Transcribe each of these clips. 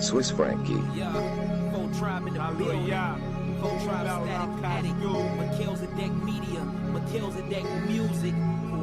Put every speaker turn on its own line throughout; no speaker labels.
Swiss Frankie.
Yeah, full tribe in the building. Full tribe static addict. Melchizedek Media. Melchizedek Music.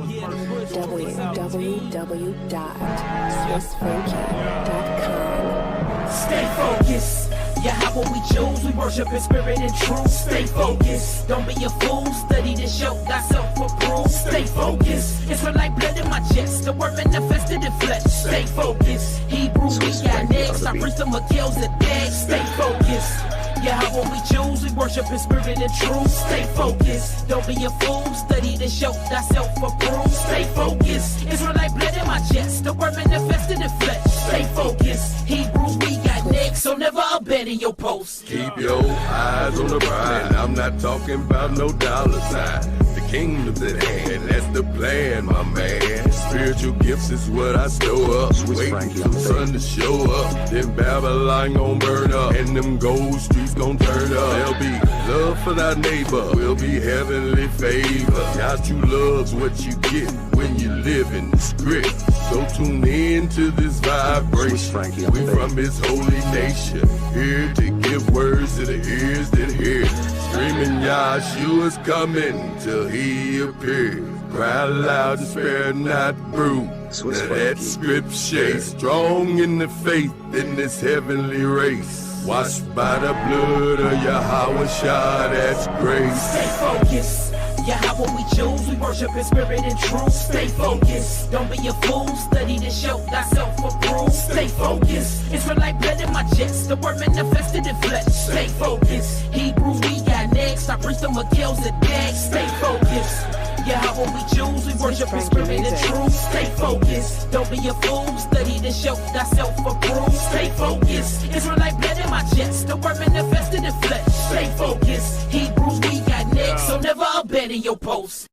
Yeah,
www.swissfrankie.com.
Stay focused. Yeah, how will we choose? We worship in spirit and truth. Stay focused. Don't be a fool. Study to show thyself approved. Stay focused. It's for like blood in my chest. The word manifested in flesh. Stay focused. Hebrew, we got next. I preach the Melchizedek. Stay focused. Yeah, how will we choose? We worship in spirit and truth. Stay focused. Don't be a fool. Study to show thyself approved. Stay focused. It's for like blood in my chest. The word manifested in flesh. Stay focused. Hebrew, we got next. So never abandon your post.
Keep your eyes on the prize. I'm not talking about no dollar sign. The kingdom's at hand, that's the plan, my man. Spiritual gifts is what I store up. Waiting for the sun to show up. Then Babylon gon' burn up, and them gold streets gon' turn up. There'll be love for thy neighbor, will be heavenly favor. Got you love's what you get when you live in the script. So tune in to this vibration. We from his holy nation, here to give words to the ears that hear. Screaming Yahshua's coming till he appears. Cry loud and spare not brute. Now that script shakes. Strong in the faith in this heavenly race. Washed by the blood of Yahweh Shah, that's grace.
Stay focused. Yeah, how will we choose? We worship in spirit and truth. Stay focused. Don't be a fool. Study to show thyself approved. Stay focused. It's for like blood in my chest. The word manifested in flesh. Stay focused. Hebrew, we got next. I preach the Melchizedek. Stay focused. Yeah, how will we choose? We worship in spirit and truth. Stay focused. Don't be a fool. Study to show thyself approved. Stay focused. It's for like blood in my chest. The word manifested in flesh. Stay focused. Hebrew, we got next. So never abandon your post.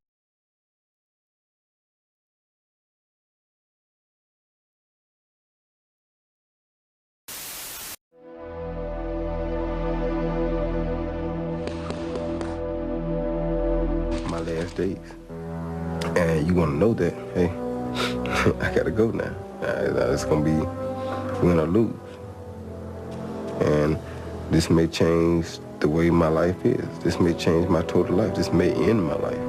My last days. And you want to know that, hey, I gotta go now. It's gonna be win or lose. And this may change the way my life is. This may change my total life. This may end my life.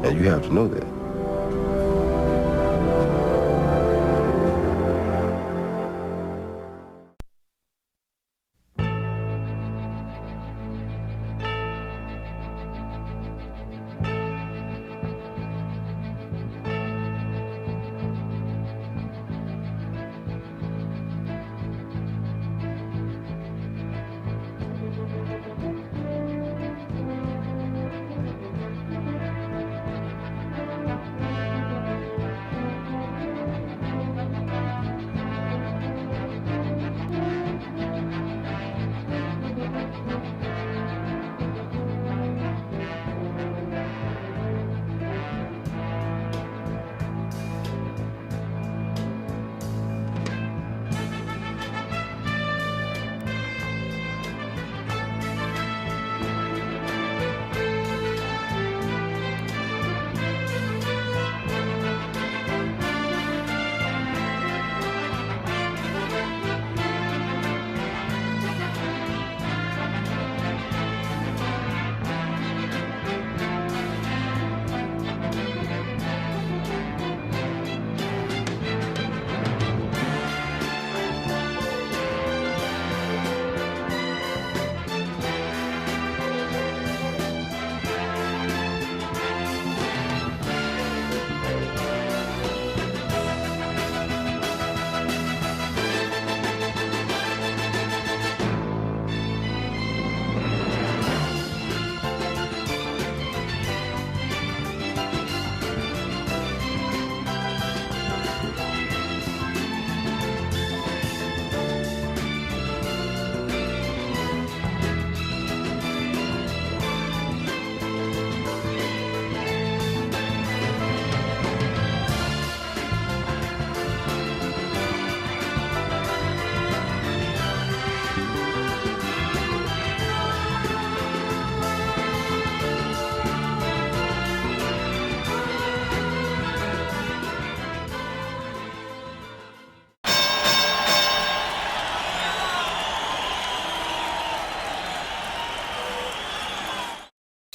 And you have to know that.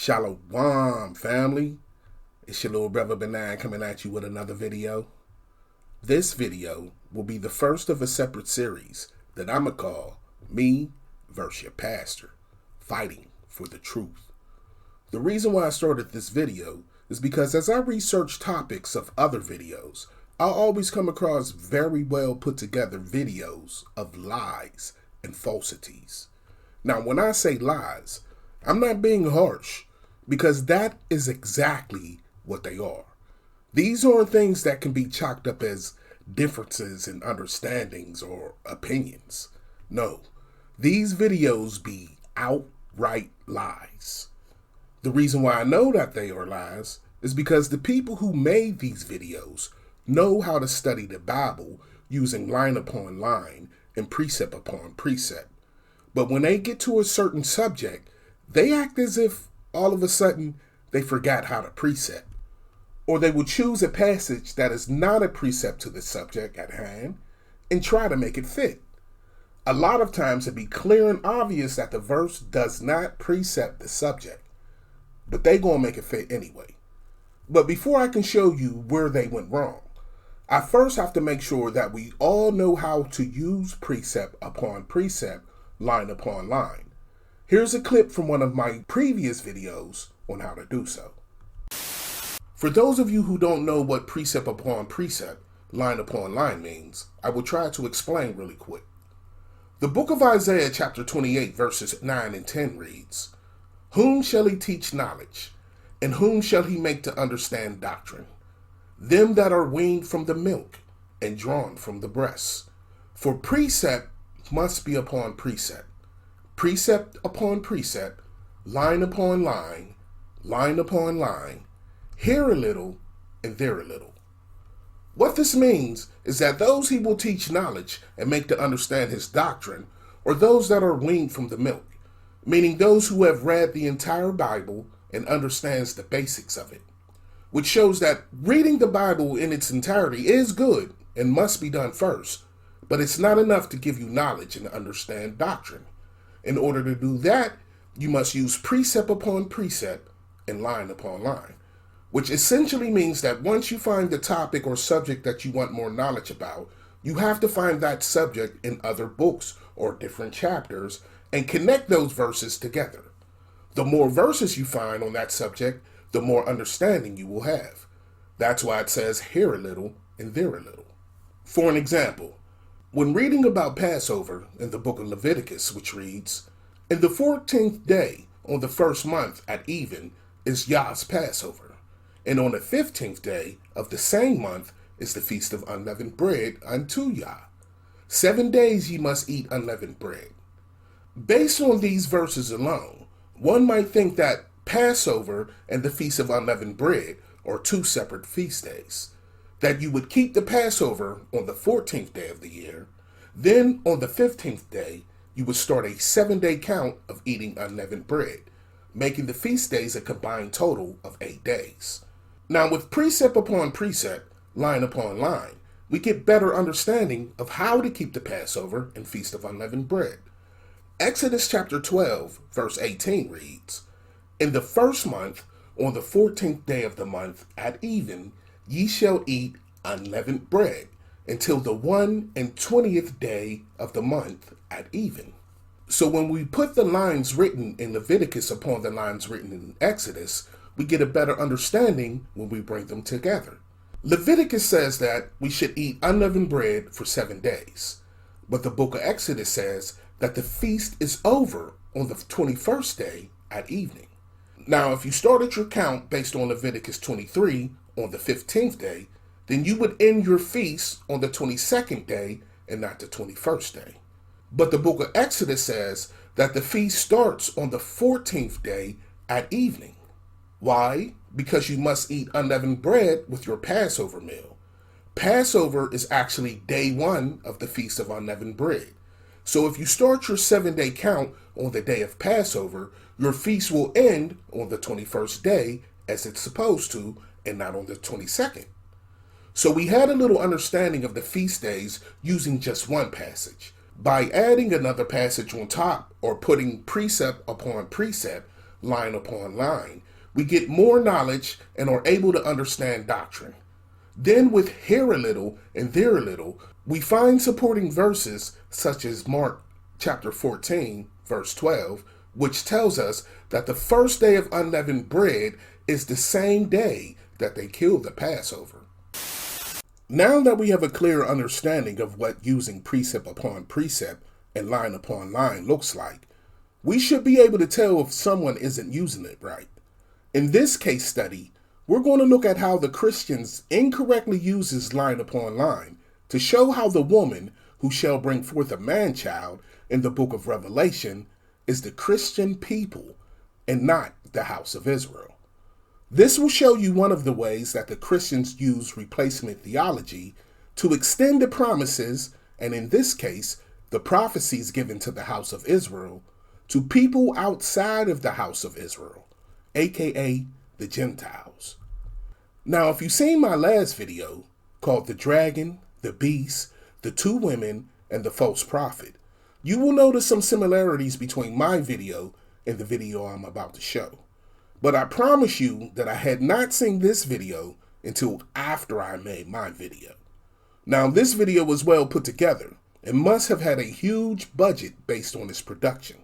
Shalom, family. It's your little brother Benign coming at you with another video. This video will be the first of a separate series that I'ma call Me versus Your Pastor, Fighting for the Truth. The reason why I started this video is because as I research topics of other videos, I'll always come across very well put together videos of lies and falsities. Now, when I say lies, I'm not being harsh, because that is exactly what they are. These aren't things that can be chalked up as differences in understandings or opinions. No, these videos be outright lies. The reason why I know that they are lies is because the people who made these videos know how to study the Bible using line upon line and precept upon precept. But when they get to a certain subject, they act as if all of a sudden they forgot how to precept. Or they will choose a passage that is not a precept to the subject at hand and try to make it fit. A lot of times it'd be clear and obvious that the verse does not precept the subject, but they gonna make it fit anyway. But before I can show you where they went wrong, I first have to make sure that we all know how to use precept upon precept, line upon line. Here's a clip from one of my previous videos on how to do so. For those of you who don't know what precept upon precept, line upon line means, I will try to explain really quick. The book of Isaiah chapter 28 verses 9 and 10 reads, "Whom shall he teach knowledge, and whom shall he make to understand doctrine? Them that are weaned from the milk and drawn from the breast. For precept must be upon precept, precept upon precept, line upon line, line upon line, here a little and there a little." What this means is that those he will teach knowledge and make to understand his doctrine are those that are weaned from the milk, meaning those who have read the entire Bible and understands the basics of it, which shows that reading the Bible in its entirety is good and must be done first, but it's not enough to give you knowledge and understand doctrine. In order to do that, you must use precept upon precept and line upon line, which essentially means that once you find the topic or subject that you want more knowledge about, you have to find that subject in other books or different chapters and connect those verses together. The more verses you find on that subject, the more understanding you will have. That's why it says here a little and there a little. For an example, when reading about Passover in the book of Leviticus, which reads, "In the 14th day on the first month at even is Yah's Passover, and on the 15th day of the same month is the feast of unleavened bread unto Yah. 7 days ye must eat unleavened bread." Based on these verses alone, one might think that Passover and the Feast of Unleavened Bread are two separate feast days, that you would keep the Passover on the 14th day of the year, then on the 15th day, you would start a 7-day count of eating unleavened bread, making the feast days a combined total of 8 days. Now with precept upon precept, line upon line, we get better understanding of how to keep the Passover and Feast of Unleavened Bread. Exodus chapter 12, verse 18 reads, "In the first month, on the 14th day of the month at even, ye shall eat unleavened bread until the 21st day of the month at even." So when we put the lines written in Leviticus upon the lines written in Exodus, we get a better understanding when we bring them together. Leviticus says that we should eat unleavened bread for 7 days, but the book of Exodus says that the feast is over on the 21st day at evening. Now, if you started your count based on Leviticus 23 on the 15th day, then you would end your feast on the 22nd day and not the 21st day. But the book of Exodus says that the feast starts on the 14th day at evening. Why? Because you must eat unleavened bread with your Passover meal. Passover is actually day 1 of the Feast of Unleavened Bread. So if you start your 7-day count on the day of Passover, your feast will end on the 21st day as it's supposed to, and not on the 22nd. So we had a little understanding of the feast days using just one passage. By adding another passage on top or putting precept upon precept, line upon line, we get more knowledge and are able to understand doctrine. Then with here a little and there a little, we find supporting verses such as Mark chapter 14, verse 12, which tells us that the first day of unleavened bread is the same day that they killed the Passover. Now that we have a clear understanding of what using precept upon precept and line upon line looks like, we should be able to tell if someone isn't using it right. In this case study, we're going to look at how the Christians incorrectly uses line upon line to show how the woman who shall bring forth a man-child in the book of Revelation is the Christian people and not the house of Israel. This will show you one of the ways that the Christians use replacement theology to extend the promises, and in this case, the prophecies given to the house of Israel, to people outside of the house of Israel, aka the Gentiles. Now, if you've seen my last video called The Dragon, the Beast, the Two Women, and the False Prophet, you will notice some similarities between my video and the video I'm about to show. But I promise you that I had not seen this video until after I made my video. Now, this video was well put together and must have had a huge budget based on its production.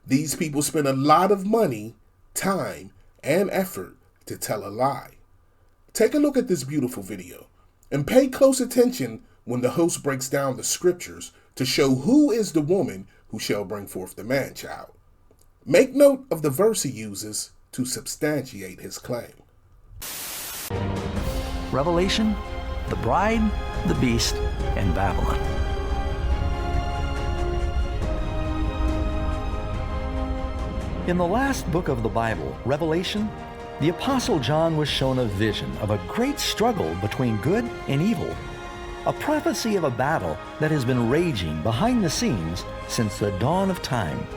These people spent a lot of money, time, and effort to tell a lie. Take a look at this beautiful video and pay close attention when the host breaks down the scriptures to show who is the woman who shall bring forth the man-child. Make note of the verse he uses to substantiate his claim.
Revelation, the bride, the beast, and Babylon. In the last book of the Bible, Revelation, the Apostle John was shown a vision of a great struggle between good and evil, a prophecy of a battle that has been raging behind the scenes since the dawn of time.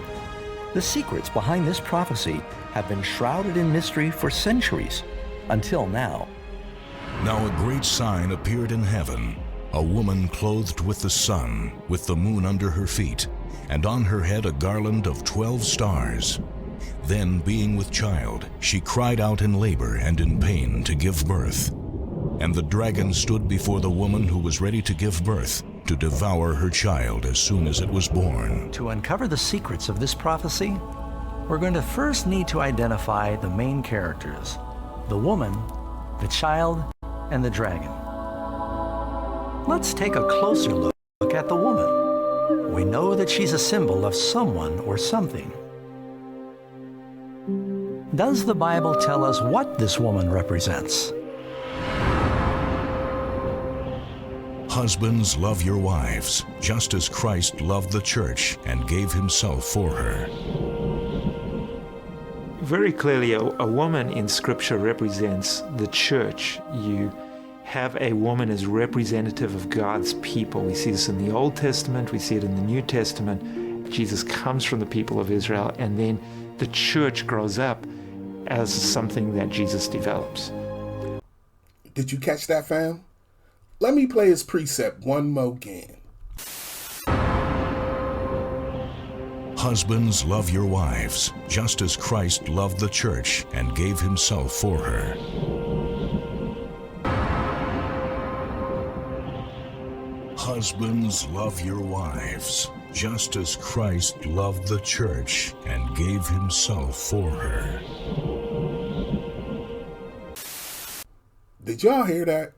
The secrets behind this prophecy have been shrouded in mystery for centuries, until now.
Now a great sign appeared in heaven, a woman clothed with the sun, with the moon under her feet, and on her head a garland of 12 stars. Then, being with child, she cried out in labor and in pain to give birth. And the dragon stood before the woman who was ready to give birth, to devour her child as soon as it was born.
To uncover the secrets of this prophecy, we're going to first need to identify the main characters: the woman, the child, and the dragon. Let's take a closer look at the woman. We know that she's a symbol of someone or something. Does the Bible tell us what this woman represents?
Husbands, love your wives, just as Christ loved the church and gave himself for her.
Very clearly, a woman in Scripture represents the church. You have a woman as representative of God's people. We see this in the Old Testament, we see it in the New Testament. Jesus comes from the people of Israel, and then the church grows up as something that Jesus develops.
Did you catch that, fam? Let me play his precept one more again.
Husbands, love your wives, just as Christ loved the church and gave himself for her. Husbands, love your wives, just as Christ loved the church and gave himself for her.
Did y'all hear that?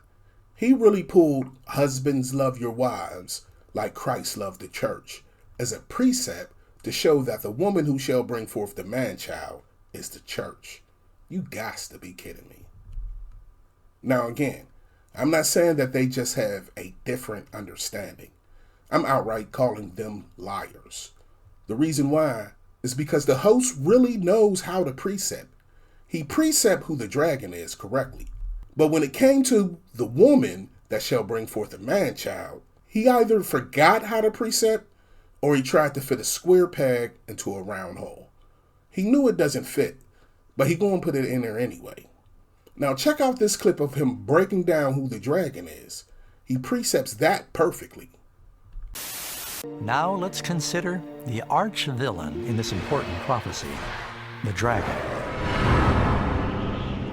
He really pulled husbands love your wives like Christ loved the church as a precept to show that the woman who shall bring forth the man-child is the church. You gots to be kidding me. Now again, I'm not saying that they just have a different understanding. I'm outright calling them liars. The reason why is because the host really knows how to precept. He precept who the dragon is correctly. But when it came to the woman that shall bring forth a man-child, he either forgot how to precept or he tried to fit a square peg into a round hole. He knew it doesn't fit, but he gonna put it in there anyway. Now check out this clip of him breaking down who the dragon is. He precepts that perfectly.
Now let's consider the arch-villain in this important prophecy, the dragon.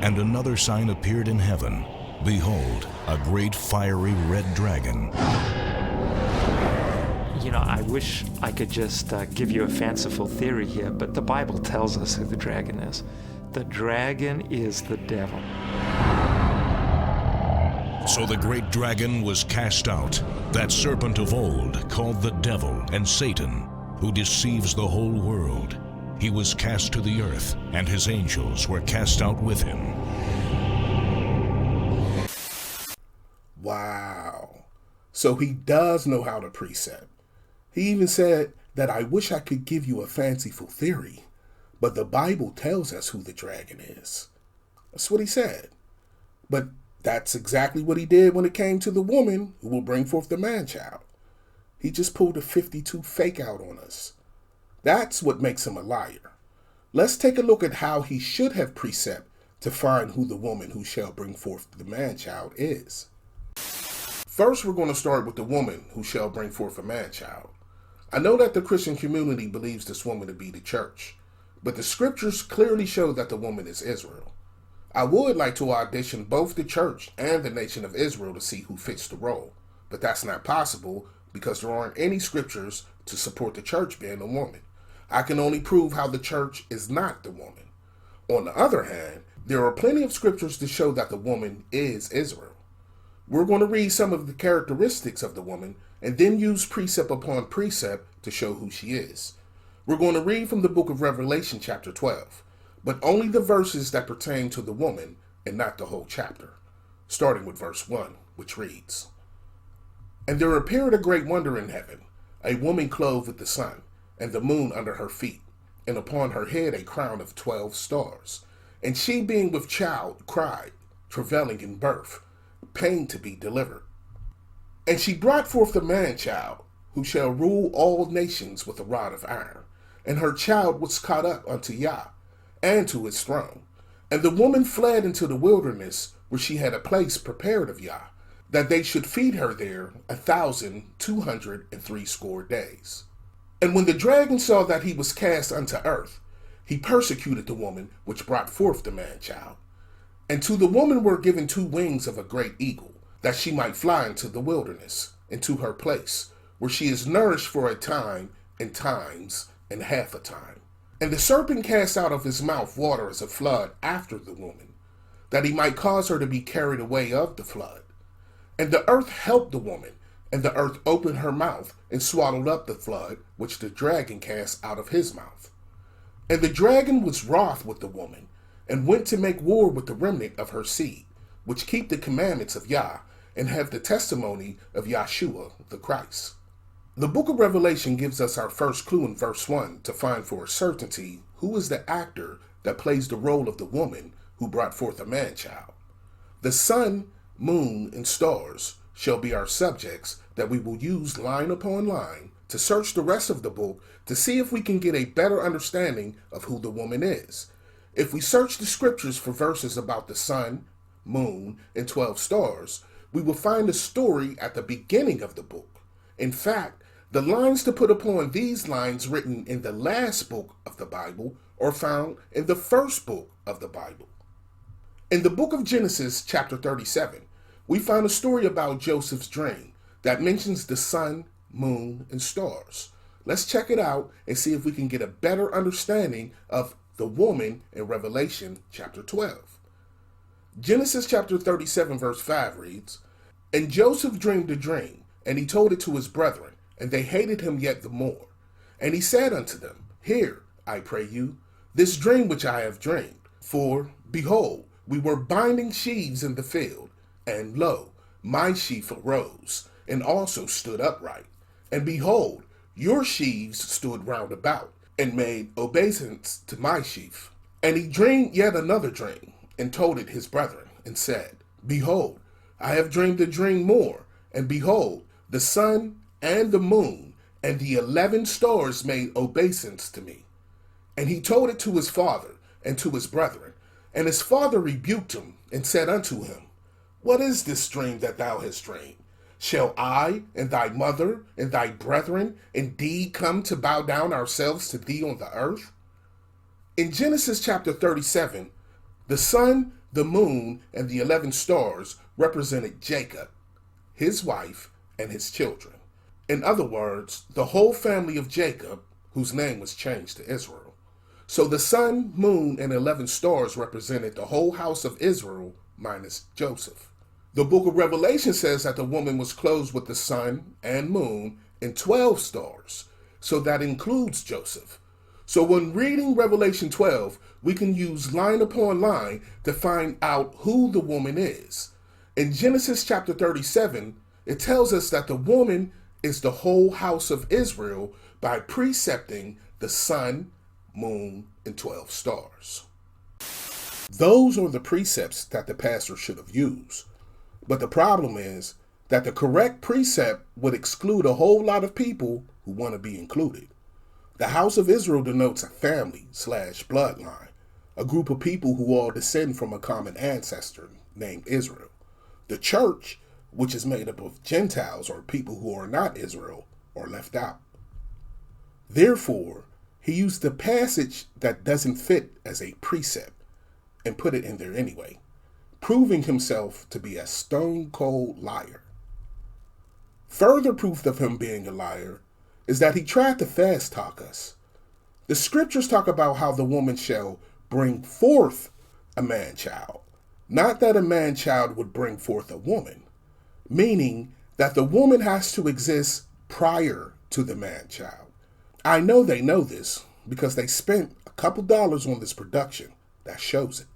And another sign appeared in heaven. Behold, a great fiery red dragon.
You know, I wish I could just give you a fanciful theory here, but the Bible tells us who the dragon is. The dragon is the devil.
So the great dragon was cast out, that serpent of old, called the devil and Satan, who deceives the whole world. He was cast to the earth, and his angels were cast out with him.
Wow. So he does know how to precept. He even said that I wish I could give you a fanciful theory, but the Bible tells us who the dragon is. That's what he said. But that's exactly what he did when it came to the woman who will bring forth the man-child. He just pulled a 52 fake out on us. That's what makes him a liar. Let's take a look at how he should have precept to find who the woman who shall bring forth the man-child is. First, we're going to start with the woman who shall bring forth a man-child. I know that the Christian community believes this woman to be the church, but the scriptures clearly show that the woman is Israel. I would like to audition both the church and the nation of Israel to see who fits the role, but that's not possible because there aren't any scriptures to support the church being a woman. I can only prove how the church is not the woman. On the other hand, there are plenty of scriptures to show that the woman is Israel. We're going to read some of the characteristics of the woman and then use precept upon precept to show who she is. We're going to read from the book of Revelation chapter 12, but only the verses that pertain to the woman and not the whole chapter, starting with verse 1, which reads, And there appeared a great wonder in heaven, a woman clothed with the sun, and the moon under her feet, and upon her head a crown of 12 stars. And she being with child cried, travailing in birth, pain to be delivered. And she brought forth the man-child, who shall rule all nations with a rod of iron. And her child was caught up unto Yah, and to his throne. And the woman fled into the wilderness, where she had a place prepared of Yah, that they should feed her there 1,260 days. And when the dragon saw that he was cast unto earth, he persecuted the woman which brought forth the man-child. And to the woman were given 2 wings of a great eagle, that she might fly into the wilderness, into her place, where she is nourished for a time, and times, and half a time. And the serpent cast out of his mouth water as a flood after the woman, that he might cause her to be carried away of the flood. And the earth helped the woman, and the earth opened her mouth, and swallowed up the flood, which the dragon cast out of his mouth. And the dragon was wroth with the woman, and went to make war with the remnant of her seed, which keep the commandments of Yah, and have the testimony of Yahshua the Christ. The book of Revelation gives us our first clue in verse 1 to find for a certainty who is the actor that plays the role of the woman who brought forth a man-child. The sun, moon, and stars shall be our subjects that we will use line upon line to search the rest of the book to see if we can get a better understanding of who the woman is. If we search the scriptures for verses about the sun, moon, and 12 stars, we will find a story at the beginning of the book. In fact, the lines to put upon these lines written in the last book of the Bible are found in the first book of the Bible. In the book of Genesis, chapter 37, we find a story about Joseph's dream that mentions the sun, moon, and stars. Let's check it out and see if we can get a better understanding of the woman in Revelation chapter 12. Genesis chapter 37 verse 5 reads, And Joseph dreamed a dream, and he told it to his brethren, and they hated him yet the more. And he said unto them, Hear, I pray you, this dream which I have dreamed. For, behold, we were binding sheaves in the field, and lo, my sheaf arose, and also stood upright. And behold, your sheaves stood round about, and made obeisance to my sheaf. And he dreamed yet another dream, and told it his brethren, and said, Behold, I have dreamed a dream more, and behold, the sun and the moon and the 11 stars made obeisance to me. And he told it to his father and to his brethren. And his father rebuked him, and said unto him, What is this dream that thou hast dreamed? Shall I and thy mother and thy brethren indeed come to bow down ourselves to thee on the earth? In Genesis chapter 37, the sun, the moon, and the 11 stars represented Jacob, his wife, and his children. In other words, the whole family of Jacob, whose name was changed to Israel. So the sun, moon, and 11 stars represented the whole house of Israel minus Joseph. The book of Revelation says that the woman was clothed with the sun and moon and 12 stars. So that includes Joseph. So when reading Revelation 12, we can use line upon line to find out who the woman is. In Genesis chapter 37, it tells us that the woman is the whole house of Israel by precepting the sun, moon, and 12 stars. Those are the precepts that the pastor should have used. But the problem is that the correct precept would exclude a whole lot of people who want to be included. The house of Israel denotes a family/bloodline, a group of people who all descend from a common ancestor named Israel. The church, which is made up of Gentiles or people who are not Israel, are left out. Therefore, he used a passage that doesn't fit as a precept and put it in there anyway, proving himself to be a stone-cold liar. Further proof of him being a liar is that he tried to fast talk us. The scriptures talk about how the woman shall bring forth a man-child, not that a man-child would bring forth a woman, meaning that the woman has to exist prior to the man-child. I know they know this because they spent a couple dollars on this production that shows it.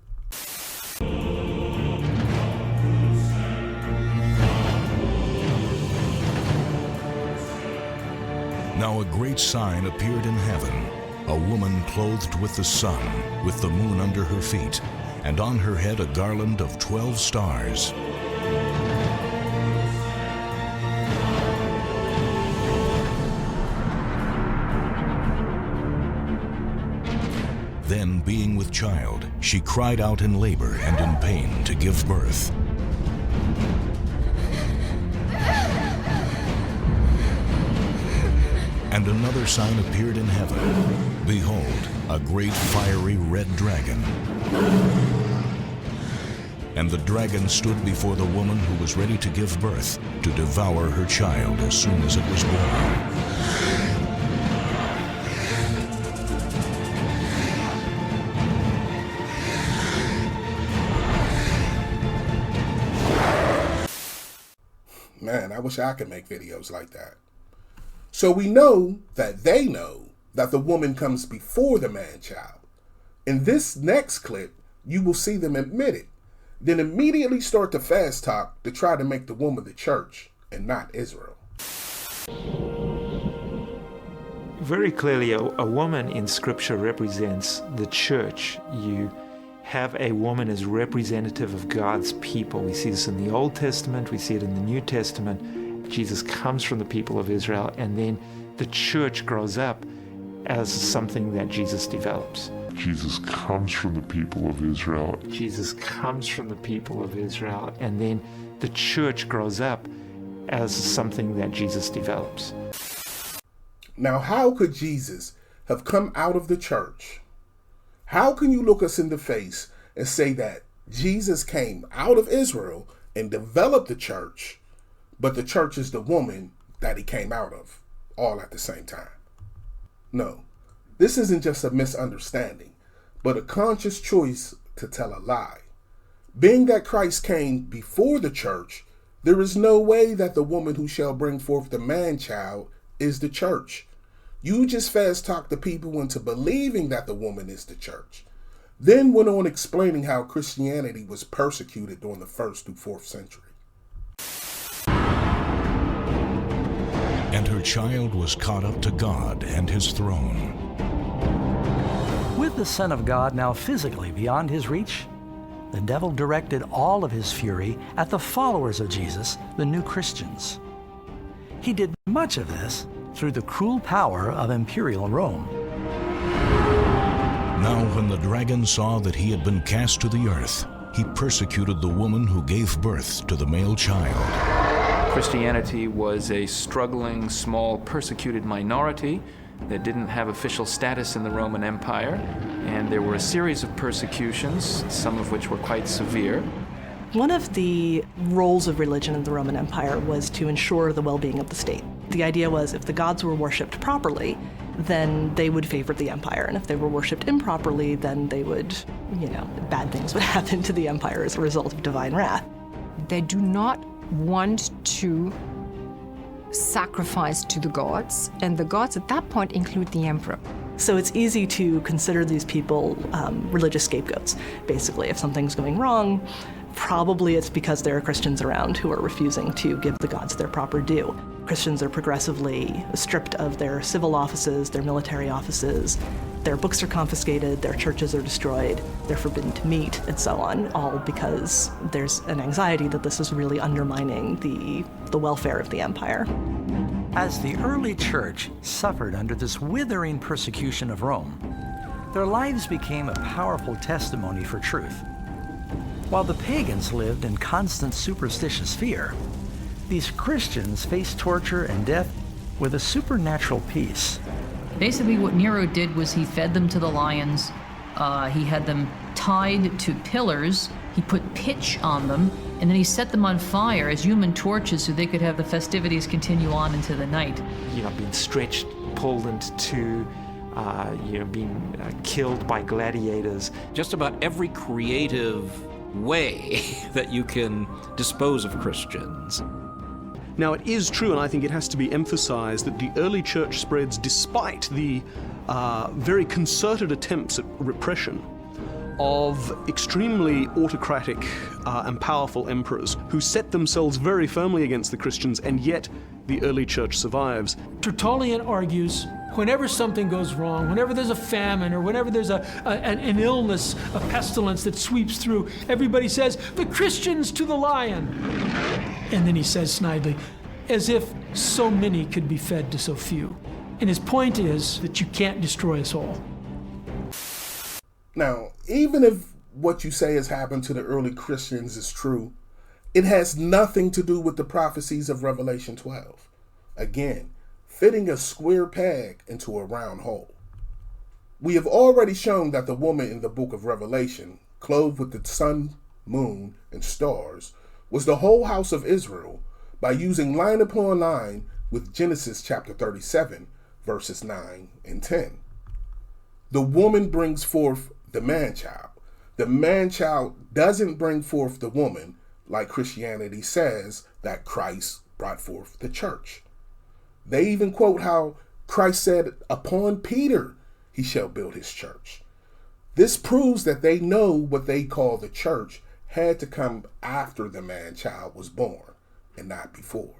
Now a great sign appeared in heaven, a woman clothed with the sun, with the moon under her feet, and on her head a garland of 12 stars. Then, being with child, she cried out in labor and in pain to give birth. And another sign appeared in heaven. Behold, a great fiery red dragon. And the dragon stood before the woman who was ready to give birth, to devour her child as soon as it was born.
Man, I wish I could make videos like that. So we know that they know that the woman comes before the man-child. In this next clip, you will see them admit it, then immediately start to fast talk to try to make the woman the church and not Israel.
Very clearly, a woman in Scripture represents the church. You have a woman as representative of God's people. We see this in the Old Testament, we see it in the New Testament. Jesus comes from the people of Israel, and then the church grows up as something that Jesus develops.
Jesus comes from the people of Israel.
Jesus comes from the people of Israel, and then the church grows up as something that Jesus develops.
Now, how could Jesus have come out of the church? How can you look us in the face and say that Jesus came out of Israel and developed the church, but the church is the woman that he came out of, all at the same time? No, this isn't just a misunderstanding, but a conscious choice to tell a lie. Being that Christ came before the church, there is no way that the woman who shall bring forth the man-child is the church. You just fast talk the people into believing that the woman is the church. Then went on explaining how Christianity was persecuted during the 1st through 4th century.
And her child was caught up to God and his throne.
With the Son of God now physically beyond his reach, the devil directed all of his fury at the followers of Jesus, the new Christians. He did much of this through the cruel power of imperial Rome.
Now when the dragon saw that he had been cast to the earth, he persecuted the woman who gave birth to the male child.
Christianity was a struggling, small, persecuted minority that didn't have official status in the Roman Empire, and there were a series of persecutions, some of which were quite severe.
One of the roles of religion in the Roman Empire was to ensure the well-being of the state. The idea was if the gods were worshipped properly, then they would favor the empire. And if they were worshipped improperly, then they would, bad things would happen to the empire as a result of divine wrath.
They do not want to sacrifice to the gods, and the gods at that point include the emperor.
So it's easy to consider these people religious scapegoats. Basically, if something's going wrong, probably it's because there are Christians around who are refusing to give the gods their proper due. Christians are progressively stripped of their civil offices, their military offices, their books are confiscated, their churches are destroyed, they're forbidden to meet, and so on, all because there's an anxiety that this is really undermining the welfare of the empire.
As the early church suffered under this withering persecution of Rome, their lives became a powerful testimony for truth. While the pagans lived in constant superstitious fear, these Christians faced torture and death with a supernatural peace.
Basically what Nero did was he fed them to the lions, he had them tied to pillars, he put pitch on them, and then he set them on fire as human torches so they could have the festivities continue on into the night.
Being stretched, pulled into two, being killed by gladiators.
Just about every creative way that you can dispose of Christians.
Now, it is true, and I think it has to be emphasized, that the early church spreads despite the very concerted attempts at repression of extremely autocratic and powerful emperors who set themselves very firmly against the Christians, and yet the early church survives.
Tertullian argues whenever something goes wrong, whenever there's a famine or whenever there's an illness, a pestilence that sweeps through, everybody says, "The Christians to the lion." And then he says snidely, as if so many could be fed to so few. And his point is that you can't destroy us all.
Now, even if what you say has happened to the early Christians is true, it has nothing to do with the prophecies of Revelation 12. Again, fitting a square peg into a round hole. We have already shown that the woman in the book of Revelation, clothed with the sun, moon, and stars, was the whole house of Israel by using line upon line with Genesis chapter 37, verses 9 and 10. The woman brings forth the man-child. The man-child doesn't bring forth the woman, like Christianity says that Christ brought forth the church. They even quote how Christ said, "Upon Peter he shall build his church." This proves that they know what they call the church had to come after the man-child was born and not before.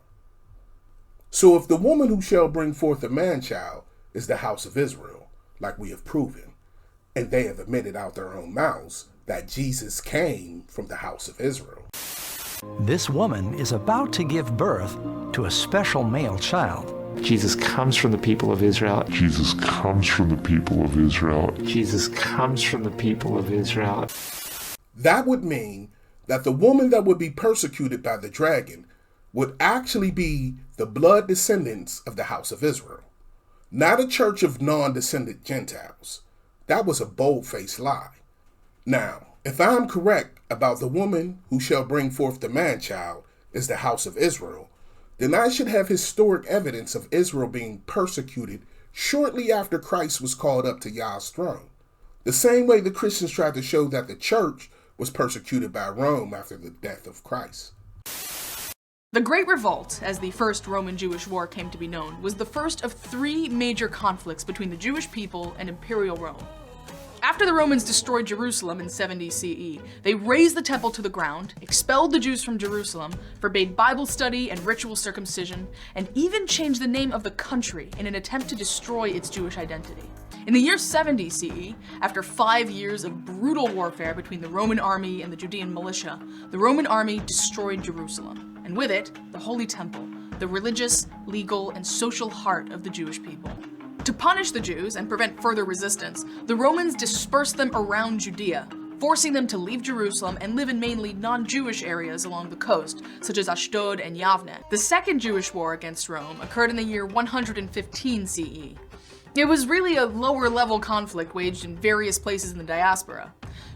So if the woman who shall bring forth the man-child is the house of Israel, like we have proven, and they have admitted out their own mouths that Jesus came from the house of Israel.
This woman is about to give birth to a special male child.
Jesus comes from the people of Israel.
Jesus comes from the people of Israel.
Jesus comes from the people of Israel.
That would mean that the woman that would be persecuted by the dragon would actually be the blood descendants of the house of Israel, not a church of non-descendant Gentiles. That was a bold-faced lie. Now, if I'm correct about the woman who shall bring forth the man-child is the house of Israel, then I should have historic evidence of Israel being persecuted shortly after Christ was called up to Yah's throne. The same way the Christians tried to show that the church was persecuted by Rome after the death of Christ.
The Great Revolt, as the First Roman-Jewish War came to be known, was the first of three major conflicts between the Jewish people and Imperial Rome. After the Romans destroyed Jerusalem in 70 CE, they razed the temple to the ground, expelled the Jews from Jerusalem, forbade Bible study and ritual circumcision, and even changed the name of the country in an attempt to destroy its Jewish identity. In the year 70 CE, after 5 years of brutal warfare between the Roman army and the Judean militia, the Roman army destroyed Jerusalem, and with it, the Holy Temple, the religious, legal, and social heart of the Jewish people. To punish the Jews and prevent further resistance, the Romans dispersed them around Judea, forcing them to leave Jerusalem and live in mainly non-Jewish areas along the coast, such as Ashdod and Yavne. The Second Jewish War against Rome occurred in the year 115 CE. It was really a lower level conflict waged in various places in the diaspora.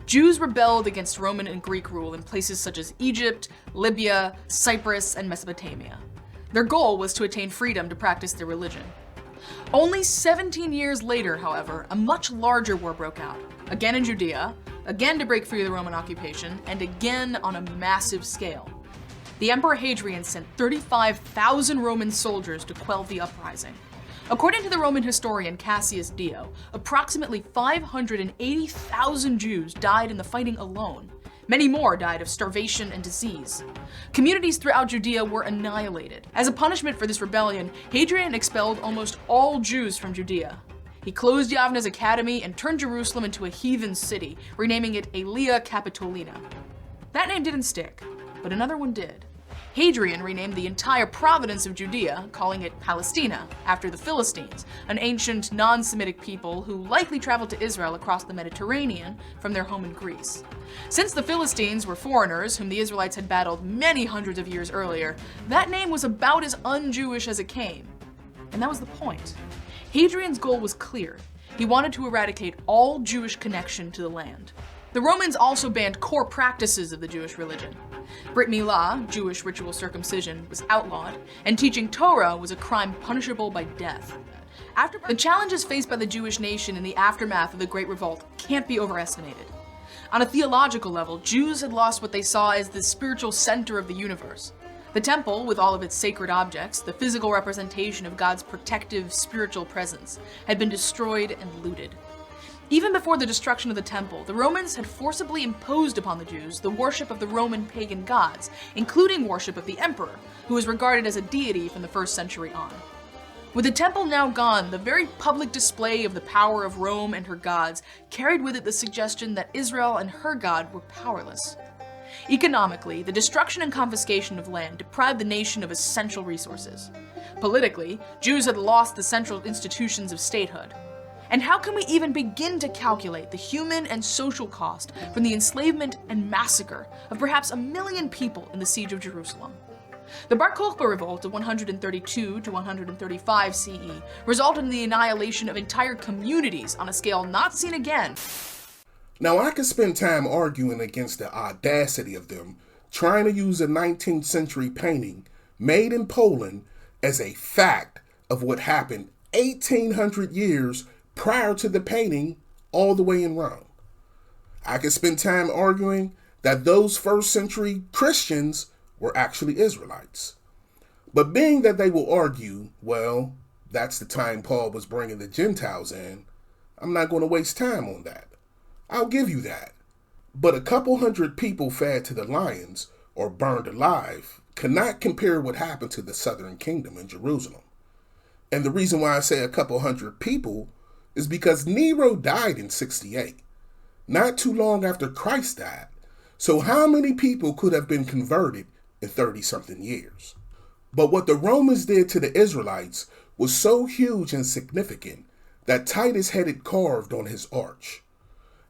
Jews rebelled against Roman and Greek rule in places such as Egypt, Libya, Cyprus, and Mesopotamia. Their goal was to attain freedom to practice their religion. Only 17 years later, however, a much larger war broke out, again in Judea, again to break free of the Roman occupation, and again on a massive scale. The Emperor Hadrian sent 35,000 Roman soldiers to quell the uprising. According to the Roman historian Cassius Dio, approximately 580,000 Jews died in the fighting alone. Many more died of starvation and disease. Communities throughout Judea were annihilated. As a punishment for this rebellion, Hadrian expelled almost all Jews from Judea. He closed Yavne's academy and turned Jerusalem into a heathen city, renaming it Aelia Capitolina. That name didn't stick, but another one did. Hadrian renamed the entire province of Judea, calling it Palestina, after the Philistines, an ancient non-Semitic people who likely traveled to Israel across the Mediterranean from their home in Greece. Since the Philistines were foreigners whom the Israelites had battled many hundreds of years earlier, that name was about as un-Jewish as it came. And that was the point. Hadrian's goal was clear. He wanted to eradicate all Jewish connection to the land. The Romans also banned core practices of the Jewish religion. Brit Milah, Jewish ritual circumcision, was outlawed, and teaching Torah was a crime punishable by death. The challenges faced by the Jewish nation in the aftermath of the Great Revolt can't be overestimated. On a theological level, Jews had lost what they saw as the spiritual center of the universe. The temple, with all of its sacred objects, the physical representation of God's protective spiritual presence, had been destroyed and looted. Even before the destruction of the temple, the Romans had forcibly imposed upon the Jews the worship of the Roman pagan gods, including worship of the emperor, who was regarded as a deity from the 1st century on. With the temple now gone, the very public display of the power of Rome and her gods carried with it the suggestion that Israel and her God were powerless. Economically, the destruction and confiscation of land deprived the nation of essential resources. Politically, Jews had lost the central institutions of statehood. And how can we even begin to calculate the human and social cost from the enslavement and massacre of perhaps 1 million people in the Siege of Jerusalem? The Bar Kokhba revolt of 132 to 135 CE resulted in the annihilation of entire communities on a scale not seen again.
Now, I could spend time arguing against the audacity of them trying to use a 19th century painting made in Poland as a fact of what happened 1,800 years prior to the painting all the way in Rome. I could spend time arguing that those 1st century Christians were actually Israelites. But being that they will argue, well, that's the time Paul was bringing the Gentiles in, I'm not going to waste time on that. I'll give you that. But a couple hundred people fed to the lions or burned alive cannot compare what happened to the southern kingdom in Jerusalem. And the reason why I say a couple hundred people is because Nero died in 68, not too long after Christ died. So how many people could have been converted in 30-something years? But what the Romans did to the Israelites was so huge and significant that Titus had it carved on his arch.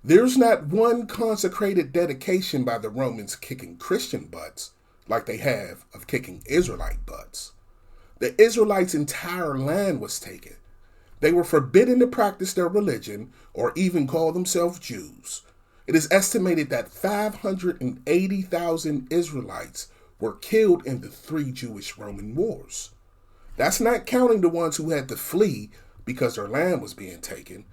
There's not one consecrated dedication by the Romans kicking Christian butts like they have of kicking Israelite butts. The Israelites' entire land was taken. They were forbidden to practice their religion or even call themselves Jews. It is estimated that 580,000 Israelites were killed in the 3 Jewish Roman wars. That's not counting the ones who had to flee because their land was being taken,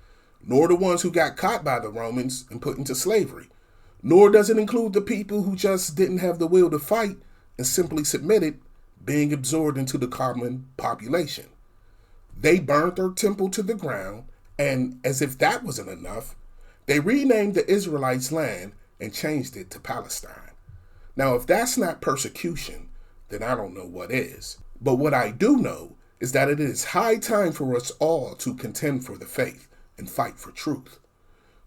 nor the ones who got caught by the Romans and put into slavery, nor does it include the people who just didn't have the will to fight and simply submitted, being absorbed into the common population. They burnt their temple to the ground, and as if that wasn't enough, they renamed the Israelites' land and changed it to Palestine. Now, if that's not persecution, then I don't know what is. But what I do know is that it is high time for us all to contend for the faith and fight for truth.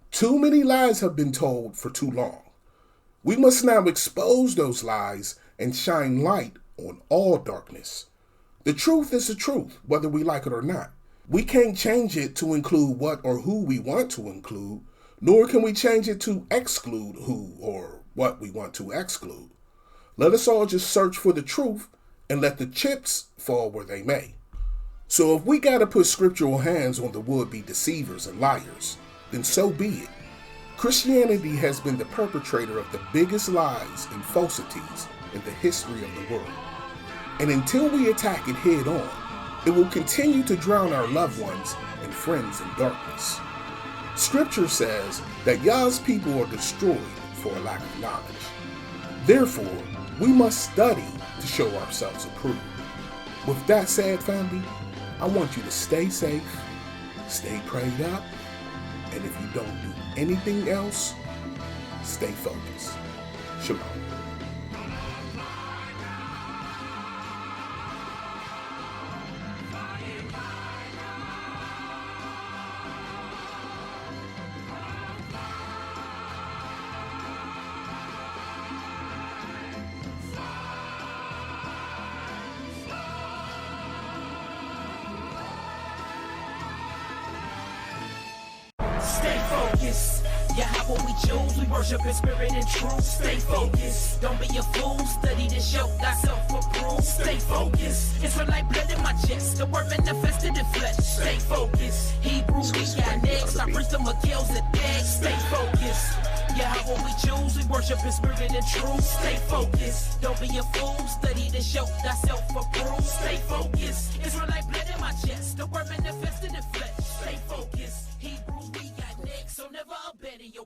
Too many lies have been told for too long. We must now expose those lies and shine light on all darkness. The truth is the truth, whether we like it or not. We can't change it to include what or who we want to include, nor can we change it to exclude who or what we want to exclude. Let us all just search for the truth and let the chips fall where they may. So if we gotta put scriptural hands on the would-be deceivers and liars, then so be it. Christianity has been the perpetrator of the biggest lies and falsities in the history of the world. And until we attack it head on, it will continue to drown our loved ones and friends in darkness. Scripture says that Yah's people are destroyed for a lack of knowledge. Therefore, we must study to show ourselves approved. With that said, family, I want you to stay safe, stay prayed up, and if you don't do anything else, stay focused. Shalom.
Stay focused. Yeah, how what we choose, we worship in spirit and truth. Stay focused. Don't be a fool. Study to show thyself approved. Stay focused. It's like blood in my chest. The word manifested in flesh. Stay focused. Hebrew, we got next. I preach the McKells and eggs. Stay focused. Yeah, how what we choose, we worship in spirit and truth. Stay focused. Don't be a fool. Study to show thyself approved. Stay focused. It's like blood in my chest. The word manifested in flesh. Stay focused. Hebrews, we got next. So never abandon your